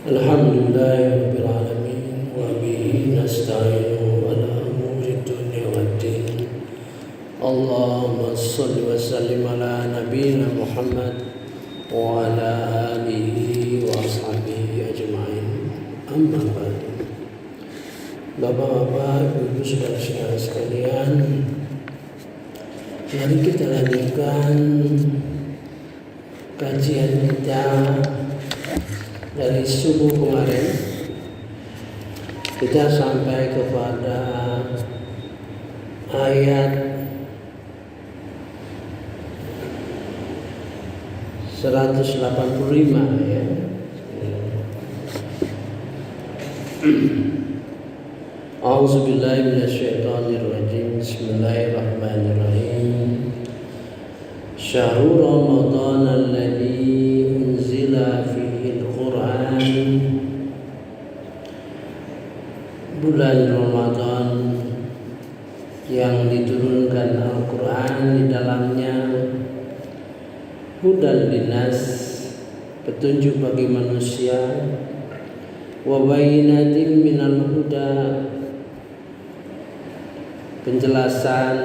Alhamdulillahirabbil alamin wa bihi nasta'inu ala umuri dunya waddin. Allahumma shalli wa sallim ala nabiyyina Muhammad wa ala alihi wa ashabihi ajma'in. Amma ba'du. Bapak-bapak, ibu saudara-saudara sekalian, mari kita lanjutkan kajian kita dari subuh kemarin. Kita sampai kepada ayat 185 ya. A'udzubillahi minasyaitonirrajim. Bismillahirrahmanirrahim. Syahrul Ramadan alladzi unzila fihi al-Qur'an. Bulan Ramadan yang diturunkan Al-Qur'an di dalamnya, hudan linnas, petunjuk bagi manusia, wa bayyinatin minal huda, penjelasan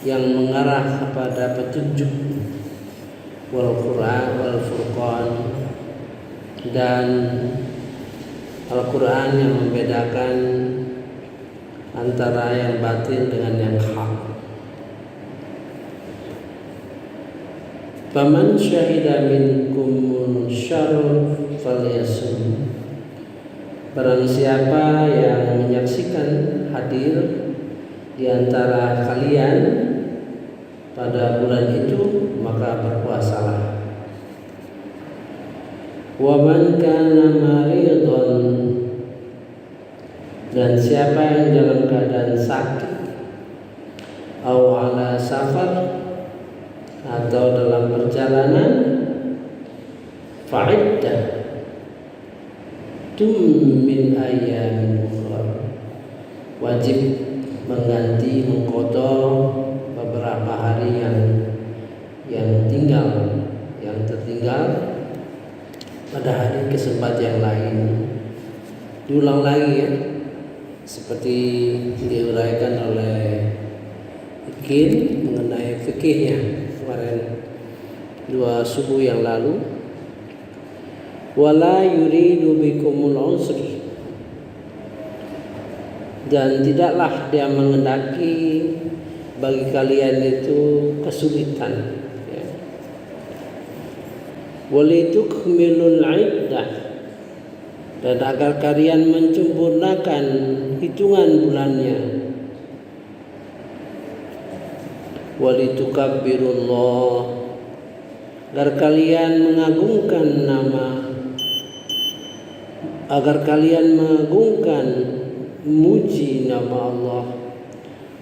yang mengarah kepada petunjuk, wal Qur'an wal Furqan, dan Al-Quran yang membedakan antara yang batil dengan yang hak. Faman syahida minkum syarr falyasum. Barang siapa yang menyaksikan hadir di antara kalian pada bulan itu, maka berpuasalah. Wa man kana maridun, dan siapa yang dalam keadaan sakit, au ala safar, atau dalam perjalanan, fa'iddah min ayyamin ukhra, wajib mengganti, mengqadha beberapa hari yang tertinggal pada hari kesempat yang lain. Diulang lagi ya, seperti diuraikan oleh Ikin mengenai fikihnya kemarin 2 subuh yang lalu. Wala yuridu bikumul usri, dan tidaklah dia mengendaki bagi kalian itu kesulitan ya. Walitukmilul iddah, dan agar kalian menyempurnakan hitungan bulannya. Walitukabbirullah, agar kalian mengagungkan muji nama Allah,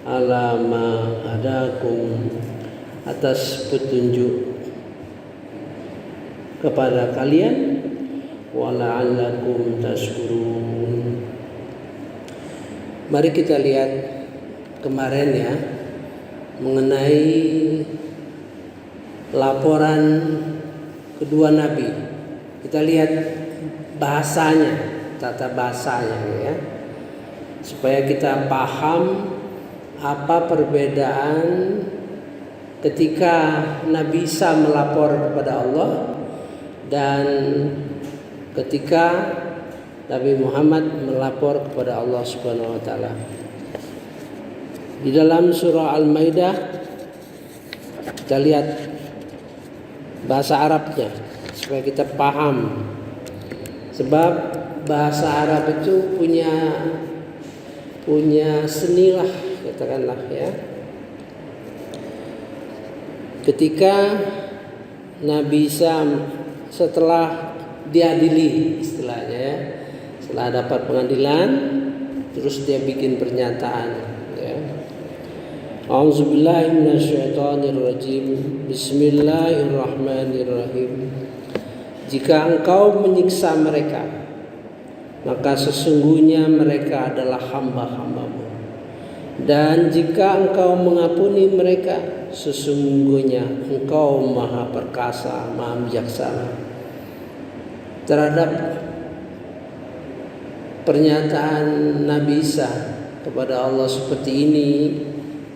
alama hadakum, atas petunjuk kepada kalian, wala'allakum tashkurun. Mari kita lihat kemarin ya, mengenai laporan kedua nabi. Kita lihat bahasanya, tata bahasanya ya, supaya kita paham apa perbedaan ketika Nabi Isa melapor kepada Allah dan ketika Nabi Muhammad melapor kepada Allah Subhanahu wa taala. Di dalam surah Al-Maidah kita lihat bahasa Arabnya supaya kita paham. Sebab bahasa Arab itu punya senilah, katakanlah ya. Ketika Nabi Isa setelah diadili, istilahnya ya, setelah dapat pengadilan, terus dia bikin pernyataan ya. A'udzubillahi minasyaitonirrajim. Bismillahirrahmanirrahim. Jika engkau menyiksa mereka, maka sesungguhnya mereka adalah hamba-hambamu. Dan jika engkau mengampuni mereka, sesungguhnya engkau maha perkasa, maha bijaksana terhadap pernyataan Nabi Isa kepada Allah seperti ini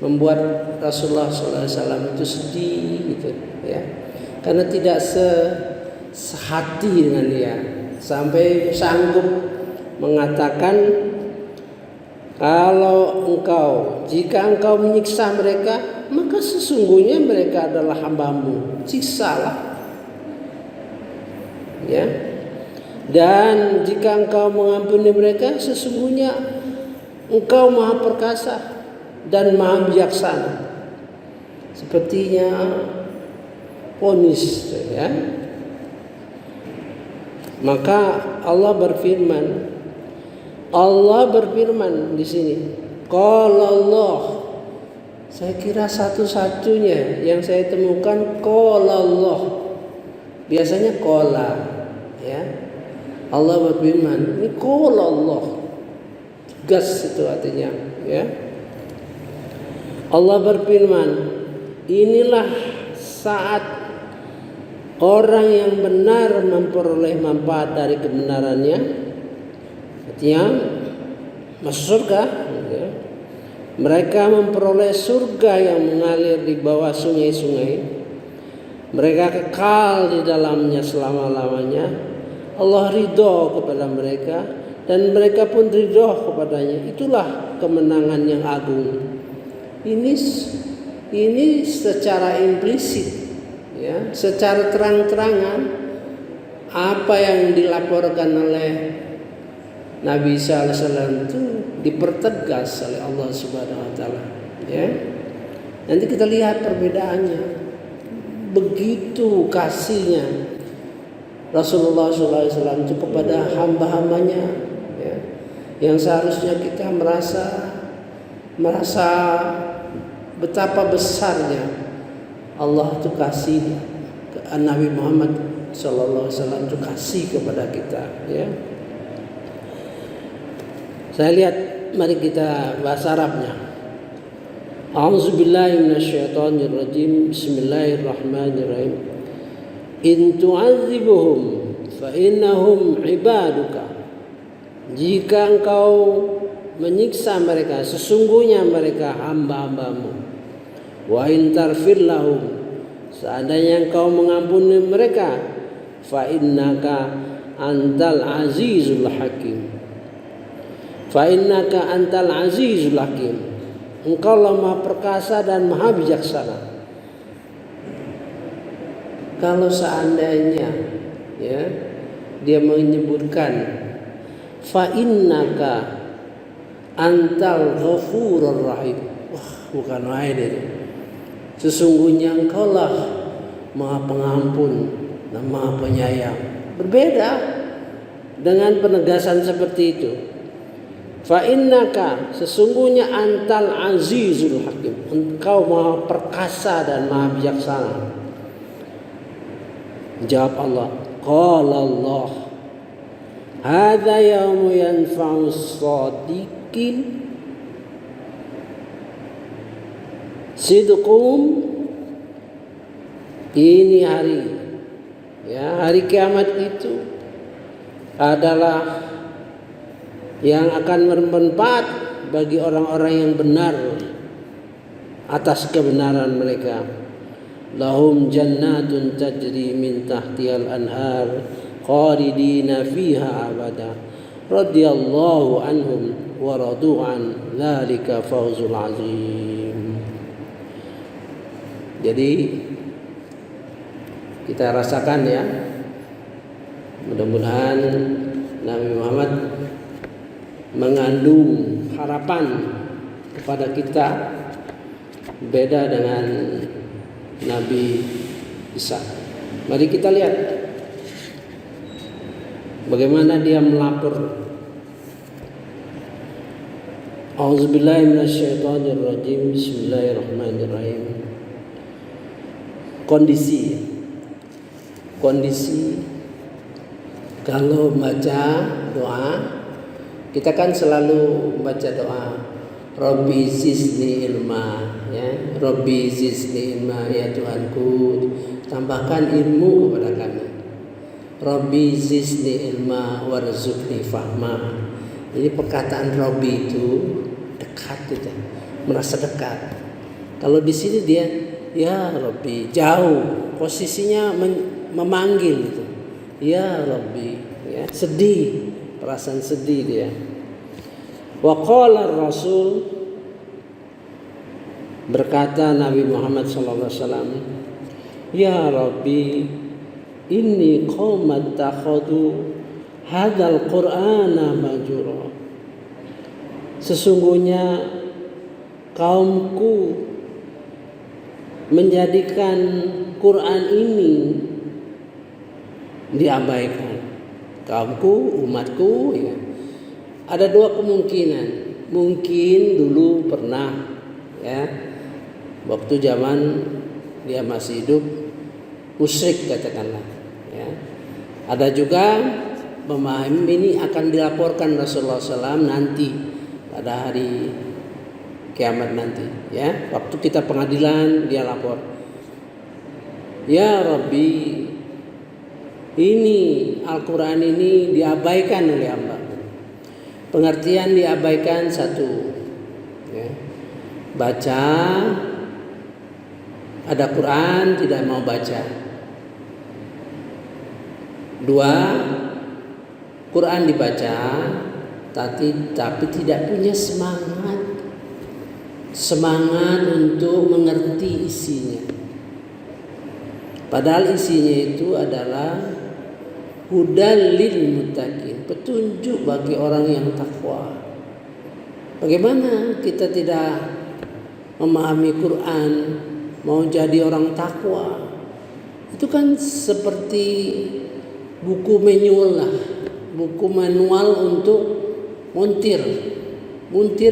membuat Rasulullah SAW itu sedih gitu ya, karena tidak sehati dengan dia sampai sanggup mengatakan, jika engkau menyiksa mereka, maka sesungguhnya mereka adalah hamba-Mu, siksalah ya. Dan jika engkau mengampuni mereka, sesungguhnya engkau maha perkasa dan maha bijaksana. Sepertinya ponis ya. Maka Allah berfirman di sini. Qala Allah. Saya kira satu-satunya yang saya temukan qala Allah. Biasanya qala ya. Allah berfirman, ini qala Allah. Gas itu artinya ya. Allah berfirman, inilah saat orang yang benar memperoleh manfaat dari kebenarannya, artinya masuk surga ya. Mereka memperoleh surga yang mengalir di bawah sungai-sungai, mereka kekal di dalamnya selama-lamanya. Allah ridho kepada mereka dan mereka pun ridho kepadanya. Itulah kemenangan yang agung. Ini secara implisit ya, secara terang-terangan apa yang dilaporkan oleh Nabi Isa AS itu dipertegas oleh Allah Subhanahu Wa Taala. Ya, nanti kita lihat perbedaannya. Begitu kasihnya Rasulullah SAW itu kepada hamba-hambanya, ya, yang seharusnya kita merasa betapa besarnya Allah itu kasih ke Nabi Muhammad SAW itu kasih kepada kita. Ya. Saya lihat, mari kita bahasa Arabnya. A'udzubillahi minasyaitonirrajim. Bismillahirrahmanirrahim. In tu'adzibuhum fa innahum ibaduka. Jika engkau menyiksa mereka, sesungguhnya mereka hamba-hambamu. Wa in tarfir lahum, seandainya engkau mengampuni mereka, fa innaka antal azizul hakim. Fa innaka antal azizul hakim. Engkau lah maha perkasa dan maha bijaksana. Kalau seandainya ya, dia menyebutkan fa innaka antal ghafurur rahim. Wah, bukan main itu. Sesungguhnya engkau lah maha pengampun dan maha penyayang. Berbeda dengan penegasan seperti itu. Fa innaka, sesungguhnya antal azizul hakim. Engkau maha perkasa dan maha bijaksana. Jawab Allah, qala Allah, hadza yaumu yanfa'u shadiqin sidqum. Ini hari, ya, hari kiamat itu adalah yang akan bermanfaat bagi orang-orang yang benar atas kebenaran mereka. Lahum jannatun tajri min tahtihal anhar khalidina fiha abada radhiyallahu anhum wa radu an dzalika fawzul azim. Jadi kita rasakan ya, mudah-mudahan Nabi Muhammad mengandung harapan kepada kita, beda dengan Nabi Isa. Mari kita lihat bagaimana dia melapor. A'udzubillahi minasyaitonirrajim. Bismillahirrahmanirrahim. Kondisi kalau baca doa, kita kan selalu baca doa Rabbi zidni ilma, ya, Rabbi zidni ilma, ya Tuhanku, tambahkan ilmu kepada kami. Rabbi zidni ilma warzuqni fahma, Jadi perkataan Rabbi itu dekat gitu, merasa dekat. Kalau di sini dia ya Rabbi, jauh, posisinya memanggil gitu. Ya Rabbi, ya, sedih, perasaan sedih dia. Wa qala Rasul, berkata Nabi Muhammad SAW, ya Rabbi, inni qaumat takhadu hadzal Qur'ana majura. Sesungguhnya kaumku menjadikan Quran ini diabaikan. Kaumku, umatku, ya. Ada dua kemungkinan. Mungkin dulu pernah, ya, waktu zaman dia masih hidup, musyrik katakanlah, ya. Ada juga memahami ini akan dilaporkan Rasulullah SAW nanti pada hari kiamat nanti, ya. Waktu kita pengadilan dia lapor, ya Rabbi, ini Al-Quran ini diabaikan oleh hamba. Pengertian diabaikan satu, ya, baca, ada Quran tidak mau baca. Dua, Quran dibaca tapi tidak punya semangat untuk mengerti isinya. Padahal isinya itu adalah hudal lil muttaqin, petunjuk bagi orang yang takwa. Bagaimana kita tidak memahami Quran mau jadi orang takwa? Itu kan seperti buku manual untuk montir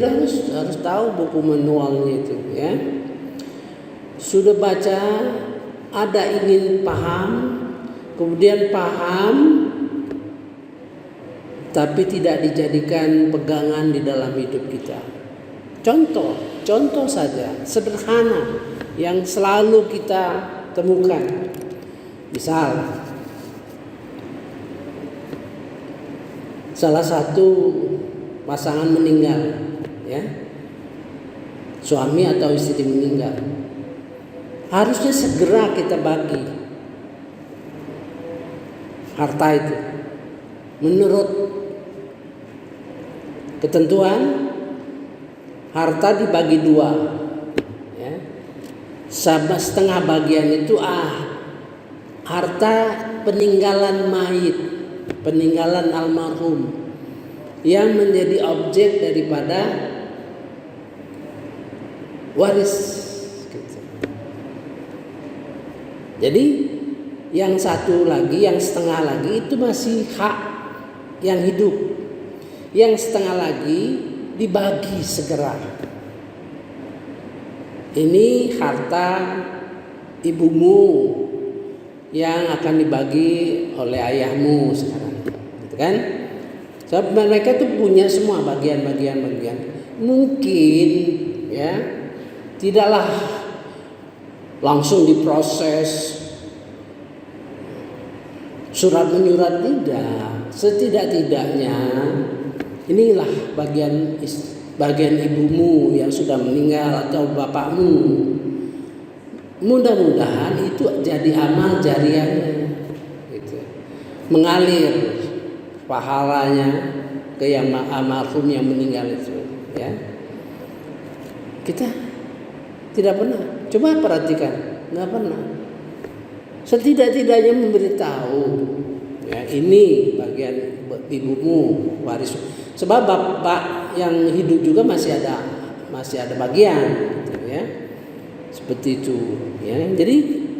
harus tahu buku manualnya itu, ya. Sudah baca, ada ingin paham, kemudian paham tapi tidak dijadikan pegangan di dalam hidup kita. Contoh saja sederhana yang selalu kita temukan. Misal salah satu pasangan meninggal, ya, suami atau istri meninggal, harusnya segera kita bagi harta itu. Menurut ketentuan harta dibagi dua, ya. Setengah bagian itu harta peninggalan mayit, peninggalan almarhum, yang menjadi objek daripada waris gitu. Jadi yang satu lagi, yang setengah lagi itu masih hak yang hidup, yang setengah lagi dibagi segera. Ini harta ibumu yang akan dibagi oleh ayahmu sekarang, gitu kan? Sebab mereka tuh punya semua bagian. Mungkin, ya, tidaklah langsung diproses surat menyurat, tidak. Setidak-tidaknya inilah bagian ibumu yang sudah meninggal atau bapakmu. Mudah-mudahan itu jadi amal jariahnya, gitu. Mengalir pahalanya ke yang almarhum yang meninggal itu, ya. Kita tidak pernah. Coba perhatikan, nggak pernah. Setidak-tidaknya memberitahu, ya, ini bagian ibumu waris. Sebab bapak yang hidup juga masih ada bagian, gitu, ya. Seperti itu, ya.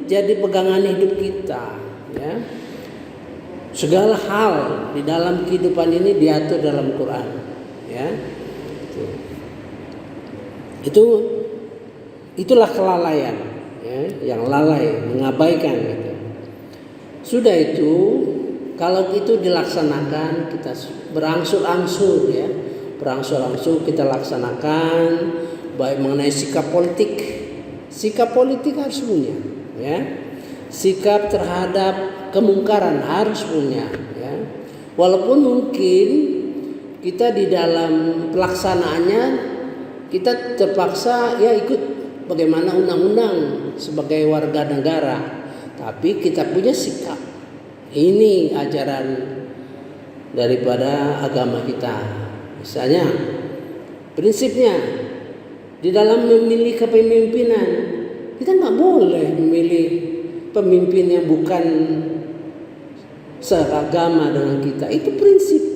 Jadi pegangan hidup kita, ya. Segala hal di dalam kehidupan ini diatur dalam Quran, ya. Itulah kelalaian, ya, yang lalai mengabaikan gitu. Sudah itu, kalau itu dilaksanakan, kita berangsur-angsur, ya, berangsur-angsur kita laksanakan, baik mengenai sikap politik harus punya, ya. Sikap terhadap kemungkaran harus punya, ya. Walaupun mungkin kita di dalam pelaksanaannya kita terpaksa ya ikut bagaimana undang-undang sebagai warga negara, tapi kita punya sikap. Ini ajaran daripada agama kita. Misalnya prinsipnya di dalam memilih kepemimpinan kita nggak boleh memilih pemimpin yang bukan seragama dengan kita. Itu prinsip.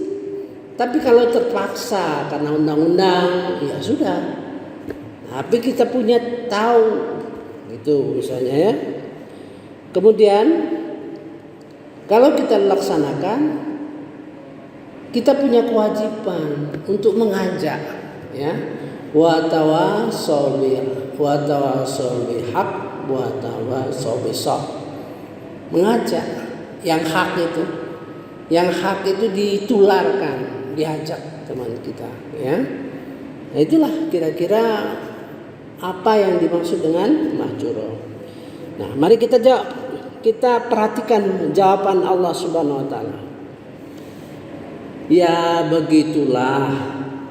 Tapi kalau terpaksa karena undang-undang, ya sudah. Tapi kita punya tahu, gitu misalnya ya. Kemudian kalau kita laksanakan, kita punya kewajiban untuk mengajak, ya. Wa tawassaw bil haq wa tawassaw bis sabr. Mengajak yang hak itu ditularkan, diajak teman kita, ya. Nah, itulah kira-kira apa yang dimaksud dengan mahjuro. Nah, mari kita perhatikan jawaban Allah Subhanahu wa taala. Ya begitulah.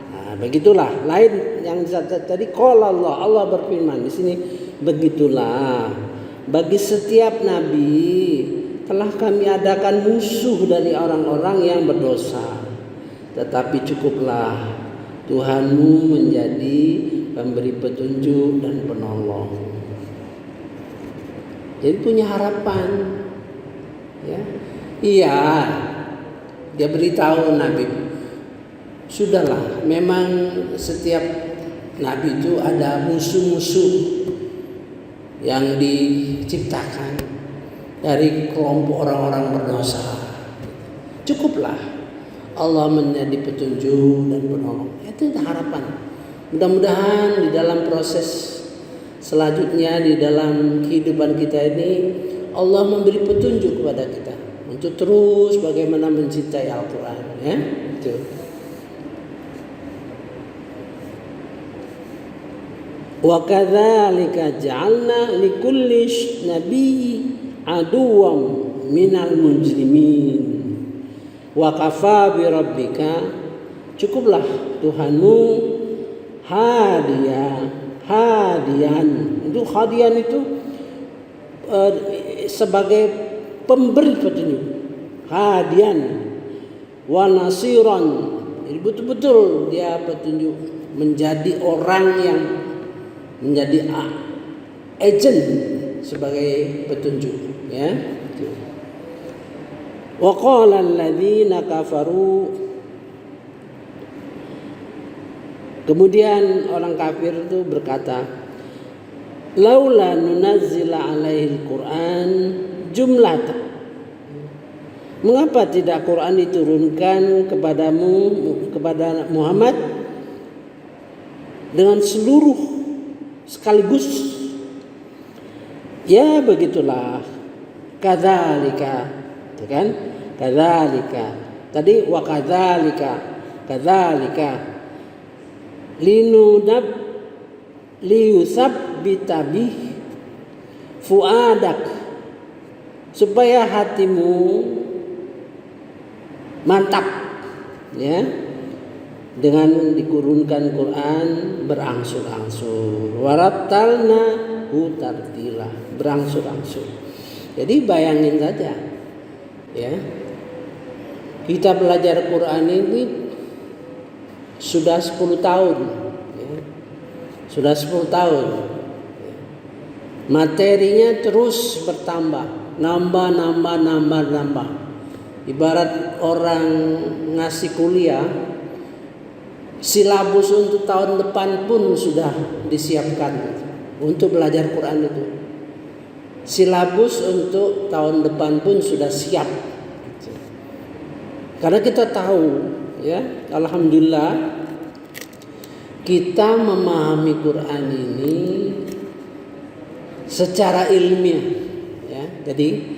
Nah, begitulah. Lain yang tadi qala Allah berfirman, di sini begitulah. Bagi setiap nabi telah kami adakan musuh dari orang-orang yang berdosa. Tetapi cukuplah Tuhanmu menjadi pemberi petunjuk dan penolong. Jadi punya harapan, ya. Iya, dia beritahu Nabi, sudahlah, memang setiap Nabi itu ada musuh-musuh yang diciptakan dari kelompok orang-orang berdosa. Cukuplah Allah menjadi petunjuk dan penolong. Itu harapan. Mudah-mudahan di dalam proses selanjutnya, di dalam kehidupan kita ini, Allah memberi petunjuk kepada kita untuk terus bagaimana mencintai Al-Quran, ya. Itu. Wa kadzalika ja'alna likulli nabiyyin aduwwan minal mujrimin. Wa kafa bi rabbika, cukuplah Tuhanmu hadian. Itu hadian itu sebagai pemberi petunjuk. Hadian wa nasiran. Jadi betul-betul dia petunjuk, menjadi orang yang menjadi agent sebagai petunjuk, ya. Wa qala alladziina kafaru, kemudian orang kafir itu berkata, laula nunazzila alaihil Qur'an jumlatan, mengapa tidak Quran diturunkan kepadamu, kepada Muhammad dengan seluruh sekaligus? Ya begitulah, kadzalika, itu kan, kadzalika. Tadi wa kadzalika, liyusabbita bih fuadak, supaya hatimu mantap, ya, dengan dikurunkan Quran berangsur-angsur. Warattalna tartila, berangsur-angsur. Jadi bayangin saja, ya, kita belajar Quran ini sudah 10 tahun, ya. Sudah 10 tahun, materinya terus bertambah, nambah. Ibarat orang ngasih kuliah, silabus untuk tahun depan pun sudah disiapkan untuk belajar Quran itu. Silabus untuk tahun depan pun sudah siap. Karena kita tahu, ya, alhamdulillah kita memahami Quran ini secara ilmiah, ya. Jadi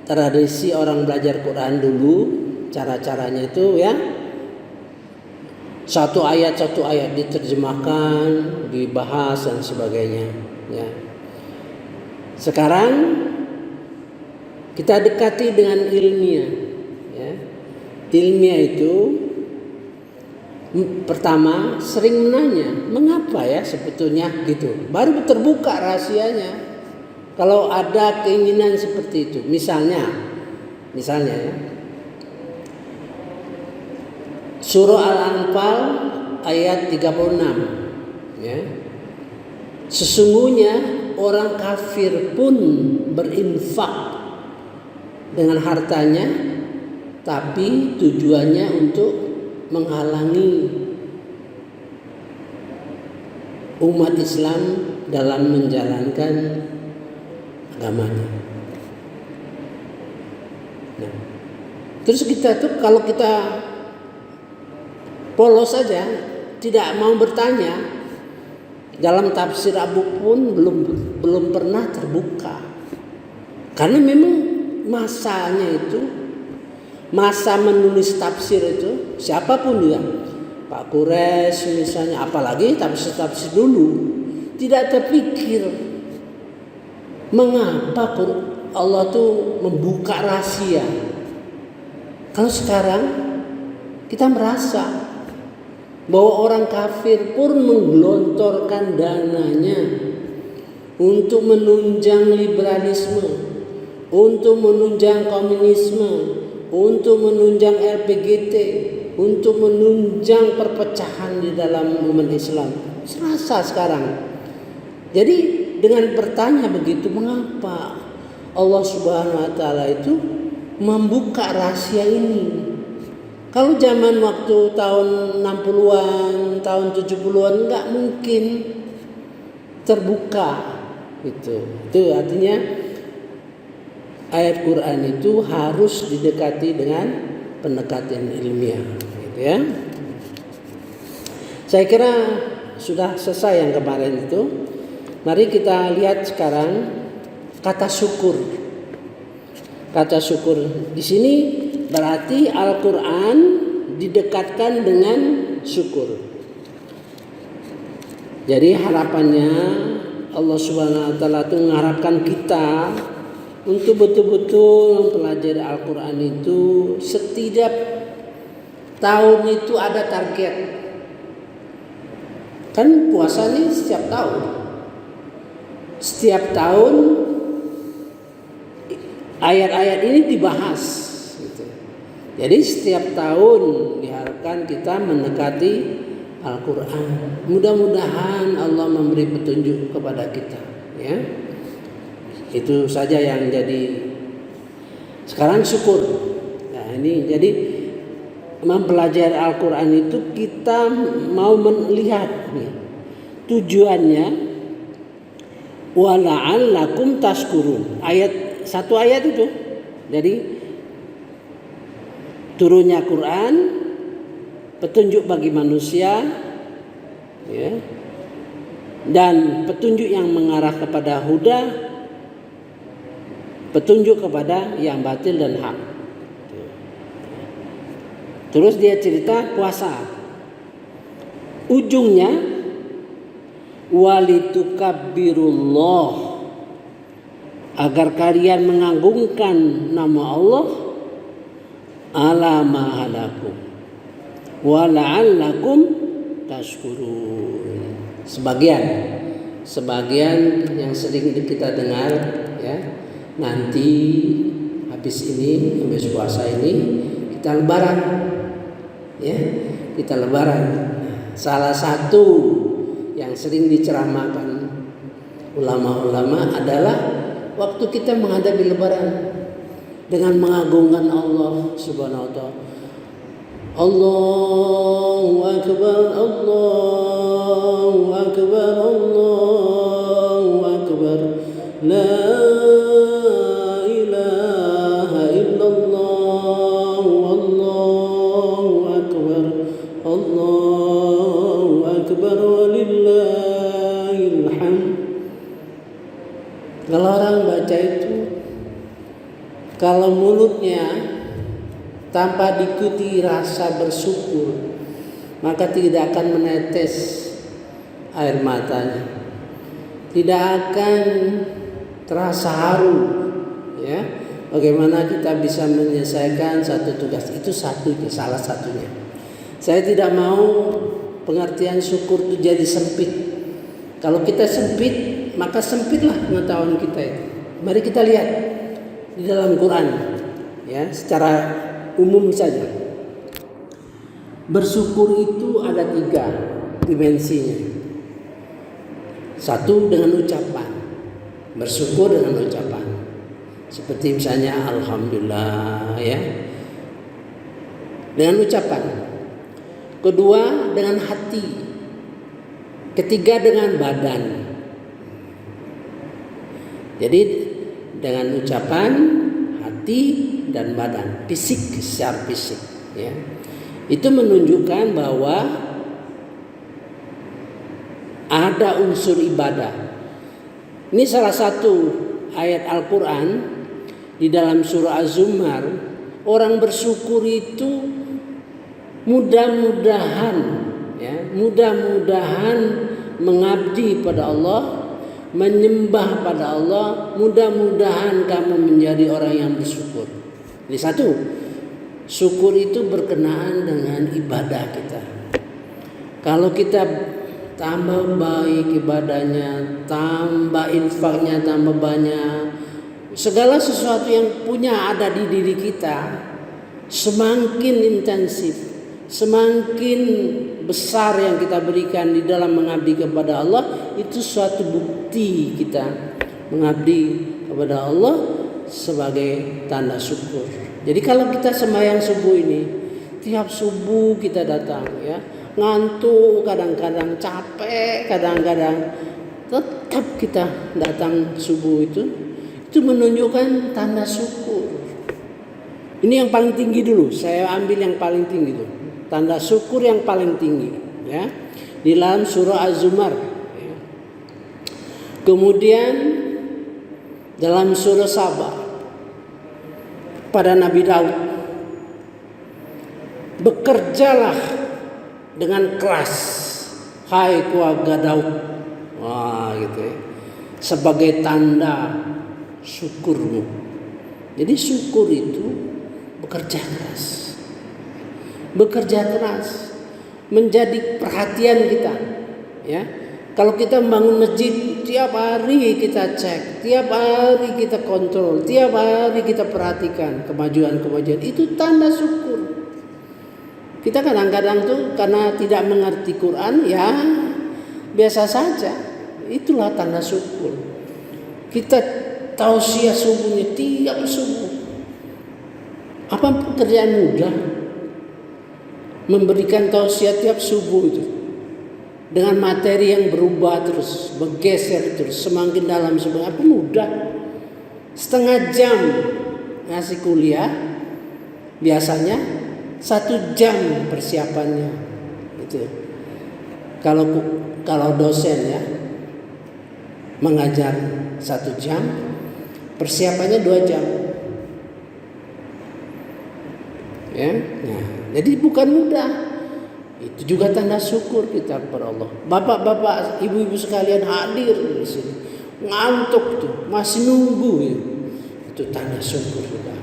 tradisi orang belajar Quran dulu, cara-caranya itu, ya, satu ayat diterjemahkan, dibahas dan sebagainya, ya. Sekarang kita dekati dengan ilmiah, ya. Ilmiah itu Pertama sering menanya, mengapa ya sebetulnya gitu. Baru terbuka rahasianya. Kalau ada keinginan seperti itu, misalnya ya, Surah Al-Anfal ayat 36 ya. Sesungguhnya orang kafir pun berinfak dengan hartanya, tapi tujuannya untuk menghalangi umat Islam dalam menjalankan agamanya. Nah, terus kita tuh kalau kita polos saja, tidak mau bertanya, dalam tafsir Abu pun belum pernah terbuka. Karena memang masanya itu, masa menulis tafsir itu, siapapun dia, Pak Quraisy misalnya, apalagi tafsir dulu, tidak terpikir mengapa Allah tuh membuka rahasia. Kalau sekarang kita merasa bahwa orang kafir pun menggelontorkan dananya untuk menunjang liberalisme, untuk menunjang komunisme, untuk menunjang LPGT, untuk menunjang perpecahan di dalam umat Islam. Serasa sekarang. Jadi dengan bertanya begitu, mengapa Allah Subhanahu wa taala itu membuka rahasia ini? Kalau zaman waktu tahun 60-an, tahun 70-an enggak mungkin terbuka gitu. Itu artinya ayat Quran itu harus didekati dengan pendekatan ilmiah gitu ya. Saya kira sudah selesai yang kemarin itu. Mari kita lihat sekarang kata syukur. Kata syukur di sini berarti Al-Quran didekatkan dengan syukur. Jadi harapannya Allah Subhanahu wa taala itu mengharapkan kita untuk betul-betul mempelajari Al-Quran itu setiap tahun itu ada target. Kan puasa ini setiap tahun. Setiap tahun ayat-ayat ini dibahas gitu. Jadi setiap tahun diharapkan kita mendekati Al-Quran. Mudah-mudahan Allah memberi petunjuk kepada kita ya. Itu saja yang jadi. Sekarang syukur. Nah ini jadi mempelajari Al-Quran itu kita mau melihat nih, tujuannya wala'allakum tashkurun. Satu ayat itu. Jadi turunnya Quran, petunjuk bagi manusia ya, dan petunjuk yang mengarah kepada huda, petunjuk kepada yang batil dan hak. Terus dia cerita puasa. Ujungnya walitukabbirullah, agar kalian mengagungkan nama Allah ala ma hadakum wa la'allakum tashkurun. Sebagian yang sering kita dengar ya, nanti habis puasa ini kita lebaran ya, kita lebaran. Salah satu yang sering diceramahkan ulama-ulama adalah waktu kita menghadapi lebaran dengan mengagungkan Allah Subhanahu wa taala. Allahu akbar, Allahu akbar, Allahu akbar. La ilaha illallah, Allahu akbar. Allahu akbar walillahil hamd. Kalau orang baca itu, kalau mulutnya tanpa diikuti rasa bersyukur, maka tidak akan menetes air matanya, tidak akan terasa haru ya. Bagaimana kita bisa menyelesaikan satu tugas itu salah satunya. Saya tidak mau pengertian syukur itu jadi sempit. Kalau kita sempit, maka sempitlah pengetahuan kita itu. Mari kita lihat di dalam Quran, ya, secara umum saja. Bersyukur itu ada 3 dimensinya. Satu dengan ucapan, bersyukur dengan ucapan. Seperti misalnya alhamdulillah, ya, dengan ucapan. Kedua dengan hati. Ketiga dengan badan. Jadi dengan ucapan, hati, dan badan, fisik, secara fisik, ya. Itu menunjukkan bahwa ada unsur ibadah. Ini salah satu ayat Al-Quran di dalam surah Az-Zumar. Orang bersyukur itu mudah-mudahan, ya, mudah-mudahan mengabdi pada Allah, menyembah pada Allah. Mudah-mudahan kamu menjadi orang yang bersyukur. Ini satu, syukur itu berkenaan dengan ibadah kita. Kalau kita tambah baik ibadahnya, tambah infaknya, tambah banyak, segala sesuatu yang punya ada di diri kita semakin intensif, semakin besar yang kita berikan di dalam mengabdi kepada Allah. Itu suatu bukti kita mengabdi kepada Allah sebagai tanda syukur. Jadi kalau kita sembahyang subuh ini, tiap subuh kita datang, ya, ngantuk, kadang-kadang capek, kadang-kadang tetap kita datang subuh itu menunjukkan tanda syukur. Ini yang paling tinggi dulu, saya ambil yang paling tinggi itu, tanda syukur yang paling tinggi, ya, di dalam surah Az-Zumar. Ya. Kemudian dalam surah Saba pada Nabi Daud, bekerjalah dengan keras, hai keluarga Daud. Wah, gitu ya. Sebagai tanda syukurmu. Jadi syukur itu bekerja keras. Bekerja keras menjadi perhatian kita, ya. Kalau kita membangun masjid, tiap hari kita cek, tiap hari kita kontrol, tiap hari kita perhatikan kemajuan-kemajuan, itu tanda syukur. Kita kadang-kadang tuh karena tidak mengerti Quran, ya biasa saja. Itulah tanda syukur. Kita tausiah subuhnya tiap subuh. Apa pekerjaan mudah? Memberikan tausiah tiap subuh itu. Dengan materi yang berubah terus, bergeser terus, semakin dalam, semakin apa mudah. Setengah jam ngasih kuliah, biasanya 1 jam persiapannya. Itu. Kalau dosen, ya, mengajar 1 jam, persiapannya 2 jam. Ya, nah, jadi bukan mudah. Itu juga tanda syukur kita kepada Allah. Bapak-bapak, ibu-ibu sekalian hadir di sini, ngantuk tuh, masih nunggu, ya. Itu tanda syukur kita.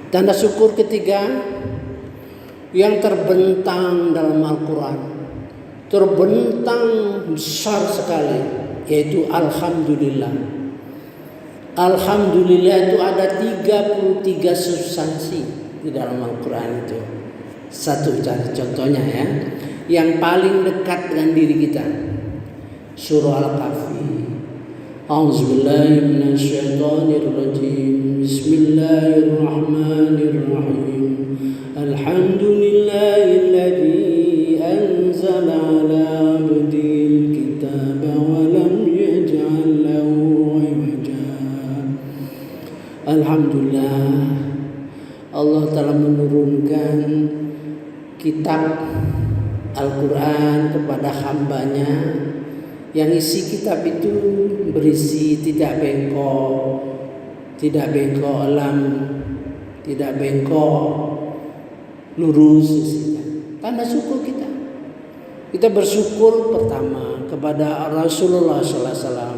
Tanda syukur ketiga yang terbentang dalam Al-Quran, terbentang besar sekali, yaitu Alhamdulillah. Alhamdulillah itu ada 33 substansi di dalam Al-Quran itu. Satu contohnya, ya, yang paling dekat dengan diri kita, surah Al-Kahfi. A'udzubillahi minasyaitonirrajim. Bismillahirrahmanirrahim. Alhamdulillahilladzi anzala 'ala 'abdihil kitaba wa lam yaj'al lahu 'iwaja. Alhamdulillah, Allah telah menurunkan kitab Al-Quran kepada hambanya, yang isi kitab itu berisi tidak bengkok elam, tidak bengkok, lurus isinya. Tanda syukur kita. Kita bersyukur pertama kepada Rasulullah SAW.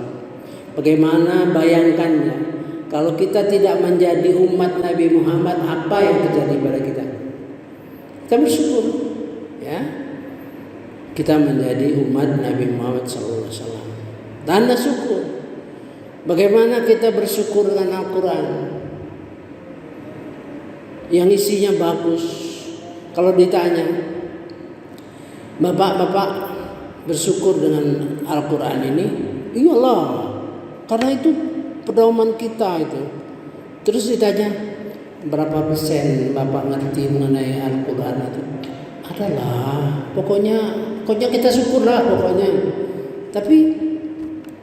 Bagaimana bayangkannya kalau kita tidak menjadi umat Nabi Muhammad, apa yang terjadi pada kita? Kita bersyukur, ya. Kita menjadi umat Nabi Muhammad SAW. Tanda syukur. Bagaimana kita bersyukur dengan Al-Quran yang isinya bagus. Kalau ditanya, Bapak bersyukur dengan Al-Quran ini? Iyalah, karena itu pedoman kita itu. Terus ditanya, berapa persen Bapak ngerti mengenai Al-Quran itu? Adalah, pokoknya kita syukurlah pokoknya. Tapi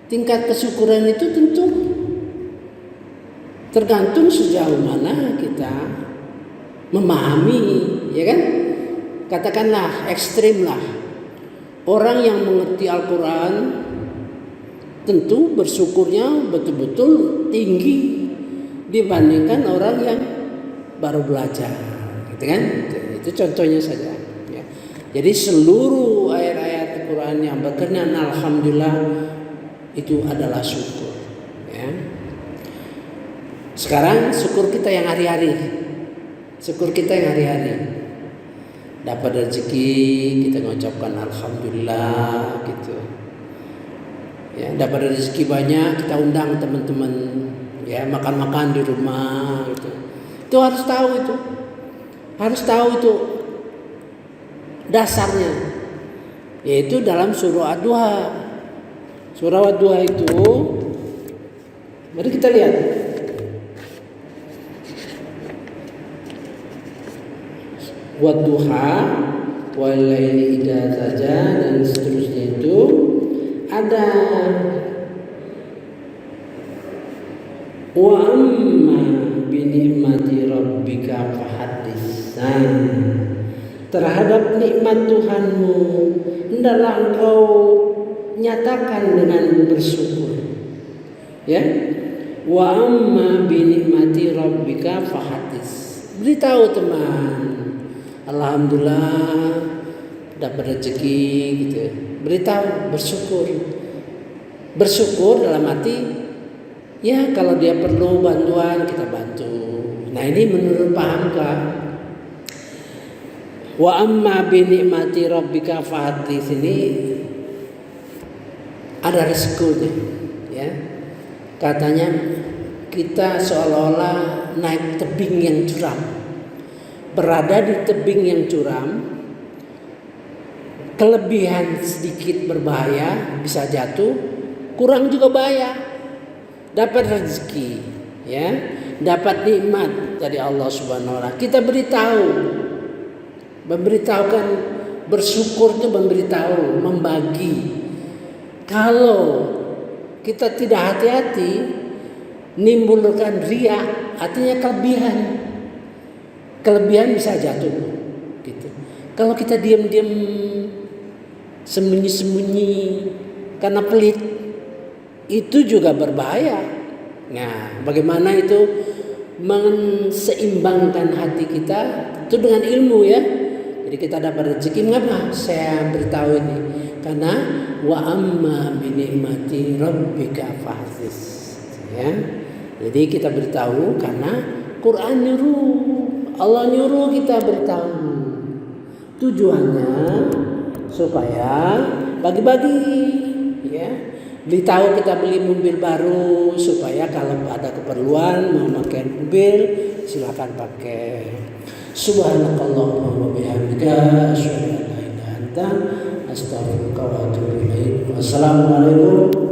tingkat kesyukuran itu tentu tergantung sejauh mana kita memahami, ya kan? Katakanlah ekstrim lah. Orang yang mengerti Al-Quran tentu bersyukurnya betul-betul tinggi dibandingkan orang yang baru belajar, gitu kan? Itu contohnya saja. Ya. Jadi seluruh ayat-ayat Al-Quran yang berkenaan alhamdulillah itu adalah syukur. Ya. Sekarang syukur kita yang hari-hari. Syukur kita yang hari-hari. Dapat rezeki kita mengucapkan alhamdulillah gitu. Ya, dapat rezeki banyak kita undang teman-teman ya makan-makan di rumah gitu. Itu harus tahu itu. Harus tahu itu dasarnya. Yaitu dalam surah Ad-Duha. Surah Ad-Duha itu mari kita lihat. Wadduha walaili idza saja dan seterusnya itu ada wa amma bi ni'mati rabbika fahaddits. Terhadap nikmat Tuhanmu hendaklah engkau nyatakan dengan bersyukur. Ya. Wa amma bi ni'mati rabbika fahaddits. Beritahu teman. Alhamdulillah dapat rezeki gitu. Beritahu, bersyukur. Bersyukur dalam arti ya kalau dia perlu bantuan kita bantu. Nah ini menurut pahamkah? Wa amma bi ni'mati rabbika fahaddits ini ada resikonya ya. Katanya kita seolah-olah naik tebing yang curam. Berada di tebing yang curam, kelebihan sedikit berbahaya, bisa jatuh, kurang juga bahaya. Dapat rezeki, ya, dapat nikmat dari Allah Subhanahu wa taala. Kita memberitahukan bersyukur itu memberitahu, membagi. Kalau kita tidak hati-hati, nimbulkan riya, artinya kelebihan bisa jatuh gitu. Kalau kita diam-diam sembunyi-sembunyi karena pelit itu juga berbahaya. Nah, bagaimana itu menseimbangkan hati kita itu dengan ilmu ya. Jadi kita dapat rezeki mengapa? Saya beritahu ini karena wa amma bi ni'mati rabbika fahaddits ya. Jadi kita beritahu karena Quran nyuruh, Allah nyuruh kita beritahu. Tujuannya supaya bagi-bagi ya. Beritahu kita beli mobil baru supaya kalau ada keperluan mau pakai mobil silakan pakai. Subhanakallahumma wa bihamdika asyhadu an la ilaha illa anta astaghfiruka wa atubu ilaik. Wassalamualaikum